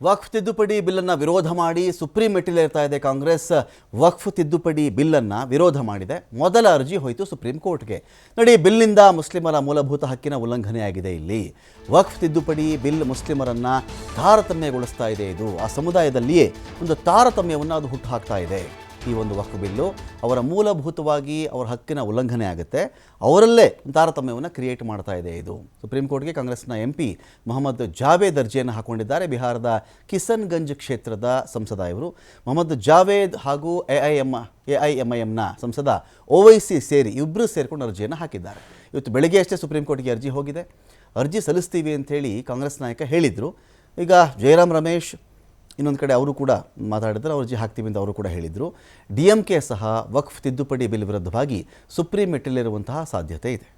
ವಕ್ಫ್ ತಿದ್ದುಪಡಿ ಬಿಲ್ಲನ್ನು ವಿರೋಧ ಮಾಡಿ ಸುಪ್ರೀಂ ಮೆಟ್ಟಿಲೇರ್ತಾ ಇದೆ ಕಾಂಗ್ರೆಸ್. ವಕ್ಫ್ ತಿದ್ದುಪಡಿ ಬಿಲ್ಲನ್ನು ವಿರೋಧ ಮಾಡಿದೆ. ಮೊದಲ ಅರ್ಜಿ ಹೋಯಿತು ಸುಪ್ರೀಂ ಕೋರ್ಟ್ಗೆ. ನೋಡಿ, ಬಿಲ್ನಿಂದ ಮುಸ್ಲಿಮರ ಮೂಲಭೂತ ಹಕ್ಕಿನ ಉಲ್ಲಂಘನೆಯಾಗಿದೆ. ಇಲ್ಲಿ ವಕ್ಫ್ ತಿದ್ದುಪಡಿ ಬಿಲ್ ಮುಸ್ಲಿಮರನ್ನು ತಾರತಮ್ಯಗೊಳಿಸ್ತಾ ಇದೆ. ಇದು ಆ ಸಮುದಾಯದಲ್ಲಿಯೇ ಒಂದು ತಾರತಮ್ಯವನ್ನು ಅದು ಹುಟ್ಟುಹಾಕ್ತಾ ಇದೆ. ಈ ಒಂದು ವಕ್ಫ್ ಬಿಲ್ಲು ಅವರ ಮೂಲಭೂತವಾಗಿ ಅವರ ಹಕ್ಕಿನ ಉಲ್ಲಂಘನೆ ಆಗುತ್ತೆ, ಅವರಲ್ಲೇ ತಾರತಮ್ಯವನ್ನು ಕ್ರಿಯೇಟ್ ಮಾಡ್ತಾ ಇದೆ. ಇದು ಸುಪ್ರೀಂ ಕೋರ್ಟ್ಗೆ ಕಾಂಗ್ರೆಸ್ನ MP ಮೊಹಮ್ಮದ್ ಜಾವೇದ್ ಅರ್ಜಿಯನ್ನು ಹಾಕೊಂಡಿದ್ದಾರೆ. ಬಿಹಾರದ ಕಿಸನ್ಗಂಜ್ ಕ್ಷೇತ್ರದ ಸಂಸದ ಇವರು. ಮೊಹಮ್ಮದ್ ಜಾವೇದ್ ಹಾಗೂ AIMIMನ ಸಂಸದ OIC ಸೇರಿ ಇಬ್ಬರು ಸೇರಿಕೊಂಡು ಅರ್ಜಿಯನ್ನು ಹಾಕಿದ್ದಾರೆ. ಇವತ್ತು ಬೆಳಗ್ಗೆ ಅಷ್ಟೇ ಸುಪ್ರೀಂ ಕೋರ್ಟ್ಗೆ ಅರ್ಜಿ ಹೋಗಿದೆ. ಅರ್ಜಿ ಸಲ್ಲಿಸ್ತೀವಿ ಅಂಥೇಳಿ ಕಾಂಗ್ರೆಸ್ ನಾಯಕ ಹೇಳಿದರು. ಈಗ ಜಯರಾಮ್ ರಮೇಶ್ ಇನ್ನೊಂದು ಕಡೆ ಅವರು ಕೂಡ ಮಾತಾಡಿದ್ರು, ಅರ್ಜಿ ಹಾಕ್ತೀವಿ ಅಂತ ಅವರು ಕೂಡ ಹೇಳಿದರು. DMK ಸಹ ವಕ್ಫ್ ತಿದ್ದುಪಡಿ ಬಿಲ್ ವಿರುದ್ಧವಾಗಿ ಸುಪ್ರೀಂ ಮೆಟ್ಟಿಲೇರುವಂತಹ ಸಾಧ್ಯತೆ ಇದೆ.